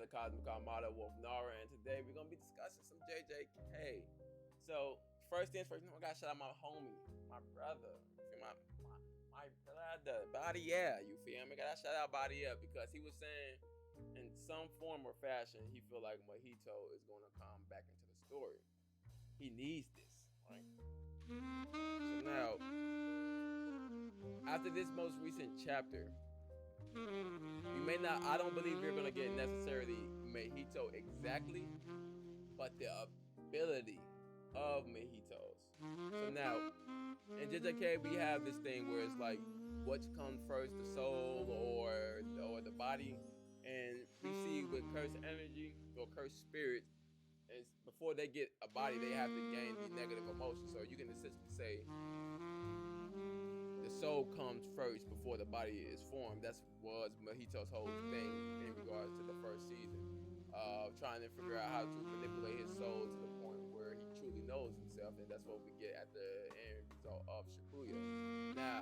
the Cosmic Armada with Nara, and today we're gonna be discussing some JJK. So first things first, I gotta shout out my homie, my brother. You feel my brother, Body Yeah. You feel me? Gotta shout out Body Yeah because he was saying in some form or fashion he feel like Mahito is gonna come back into the story. He needs this, right? So now, after this most recent chapter, you may not, I don't believe you're going to get necessarily Mahito exactly, but the ability of Mahitos. So now, in JJK, we have this thing where it's like, what comes first, the soul or the body? And we see with cursed energy or cursed spirits, and before they get a body, they have to gain the negative emotion. So you can essentially say the soul comes first before the body is formed. That was Mahito's whole thing in regards to the first season, trying to figure out how to manipulate his soul to the point where he truly knows himself, and that's what we get at the end result of Shibuya. Now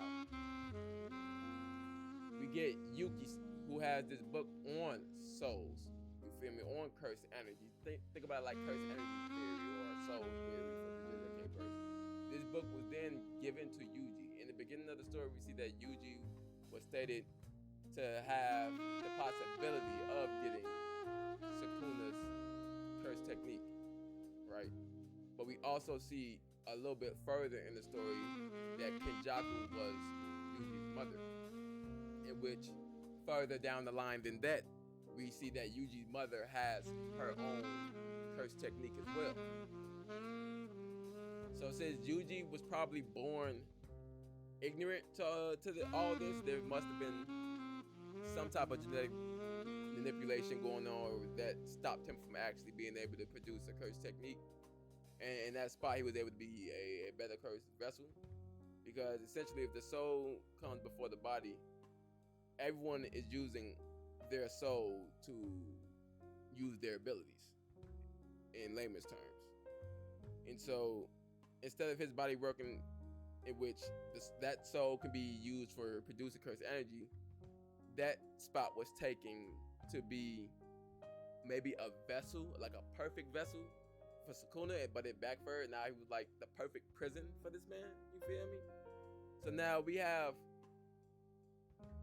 we get Yuki, who has this book on souls. You feel me? On cursed energy. Think about it like cursed energy theory or soul theory for the JJK version. This book was then given to Yuji. In the beginning of the story, we see that Yuji was stated to have the possibility of getting Sukuna's curse technique, right? But we also see a little bit further in the story that Kenjaku was Yuji's mother, in which further down the line than that, we see that Yuji's mother has her own curse technique as well. So since Yuji was probably born ignorant to all this, there must have been some type of genetic manipulation going on that stopped him from actually being able to produce a curse technique. And in that spot, he was able to be a better cursed vessel. Because essentially, if the soul comes before the body, everyone is using their soul to use their abilities, in layman's terms. And so, instead of his body working in which that soul can be used for producing cursed energy, that spot was taken to be maybe a vessel, like a perfect vessel for Sukuna, but it backfired. Now he was like the perfect prison for this man. You feel me? So now we have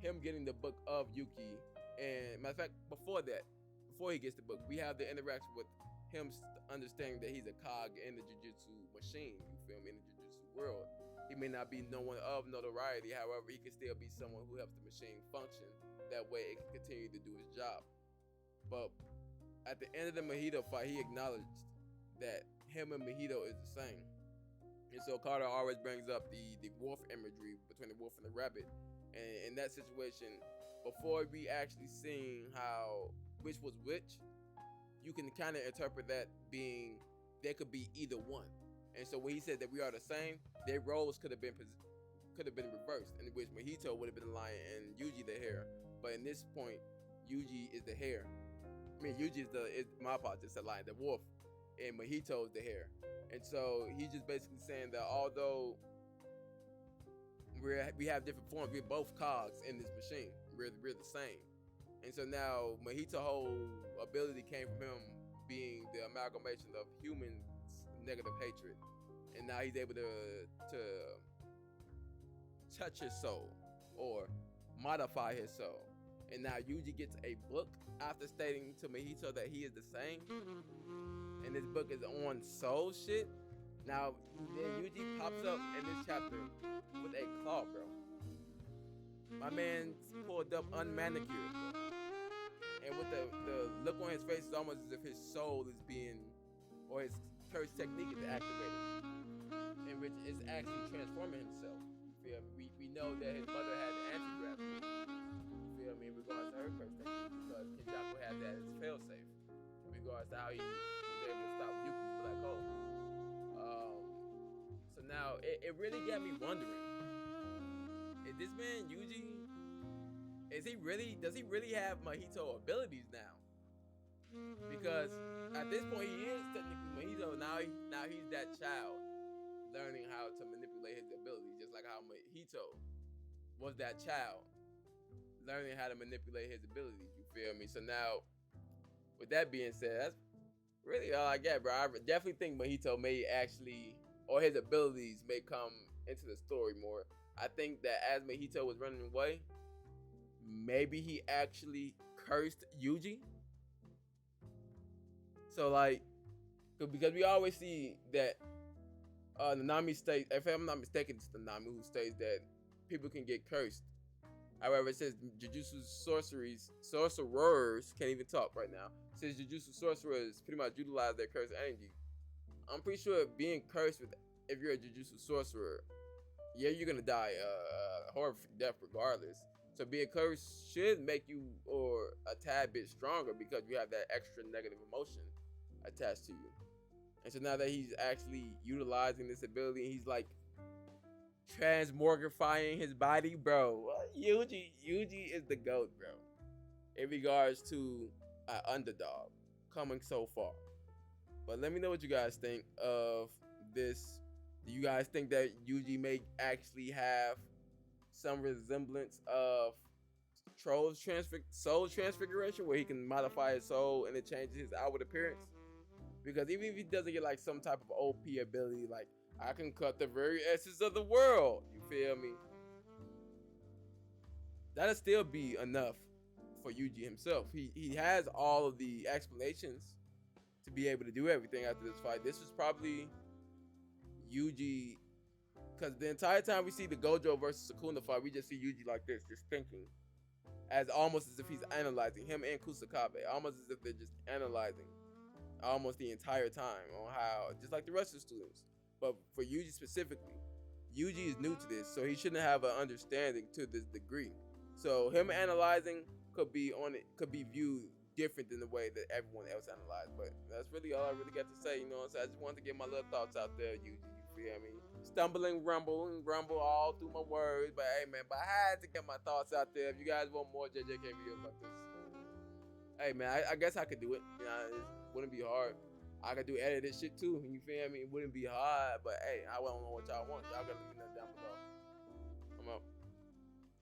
him getting the book of Yuki, and matter of fact, before he gets the book, we have the interaction with him understanding that he's a cog in the Jujutsu machine. You feel me? In the Jujutsu world, he may not be no one of notoriety. However, he can still be someone who helps the machine function. That way, it can continue to do its job. But at the end of the Mahito fight, he acknowledged that him and Mahito is the same. And so Carter always brings up the wolf imagery between the wolf and the rabbit. And in that situation, before we actually seeing how which was which, you can kind of interpret that being there could be either one. And so when he said that we are the same, their roles could have been reversed, in which Mahito would have been the lion and Yuji the hare. But in this point, Yuji is the hare. I mean, Yuji is my apologies, it's the lion, the wolf, and Mahito is the hare. And so he's just basically saying that although we have different forms, we're both cogs in this machine. We're the same. And so now Mahito's whole ability came from him being the amalgamation of humans' negative hatred. And now he's able to touch his soul or modify his soul. And now Yuji gets a book after stating to Mahito that he is the same. And this book is on soul shit. Now then Yuji pops up in this chapter with a claw, bro. My man's pulled up unmanicured, bro. And with the look on his face, it's almost as if his soul is being, or his curse technique is activated, in which is actually transforming himself. You feel me? We know that his mother had the anti-gravity. You feel me? In regards to her curse technique, because Kenjaku had that as failsafe. In regards to how he was able to stop Yuki's black hole. So now it really got me wondering: is this man Yuji? Does he really have Mahito abilities now? Because at this point he is technically Mahito. Now he's that child learning how to manipulate his abilities, just like how Mahito was that child learning how to manipulate his abilities. You feel me? So now with that being said, that's really all I got, bro. I definitely think Mahito may actually, or his abilities may come into the story more. I think that as Mahito was running away, maybe he actually cursed Yuji. So like, because we always see that Nanami states, if I'm not mistaken, it's Nanami who states that people can get cursed. However, it says Jujutsu sorcerers can't even talk right now. It says Jujutsu sorcerers pretty much utilize their cursed energy. I'm pretty sure being cursed with, if you're a Jujutsu sorcerer, yeah, you're gonna die a horrible death regardless. So being cursed should make you or a tad bit stronger because you have that extra negative emotion attached to you. And so now that he's actually utilizing this ability, he's like transmogrifying his body, bro. Yuji is the GOAT, bro. In regards to an underdog coming so far. But let me know what you guys think of this. Do you guys think that Yuji may actually have some resemblance of soul transfiguration, where he can modify his soul and it changes his outward appearance? Because even if he doesn't get like some type of OP ability, like I can cut the very essence of the world, you feel me? That'll still be enough for Yuji himself. He has all of the explanations to be able to do everything after this fight. This is probably Yuji, because the entire time we see the Gojo versus Sukuna fight, we just see Yuji like this, just thinking, as almost as if he's analyzing, him and Kusakabe, almost as if they're just analyzing almost the entire time on how, just like the rest of the students. But for Yuji specifically, Yuji is new to this, so he shouldn't have an understanding to this degree. So him analyzing could be viewed different than the way that everyone else analyzed. But that's really all I really got to say, you know what I'm saying? I just wanted to get my little thoughts out there, Yuji, you feel me? Stumbling, rumble all through my words, but hey man, I had to get my thoughts out there. If you guys want more JJK videos like this, hey man, I guess I could do it. You know, it wouldn't be hard. I could do edited shit too, you feel me? It wouldn't be hard, but hey, I don't know what y'all want. Y'all gotta let me know down below.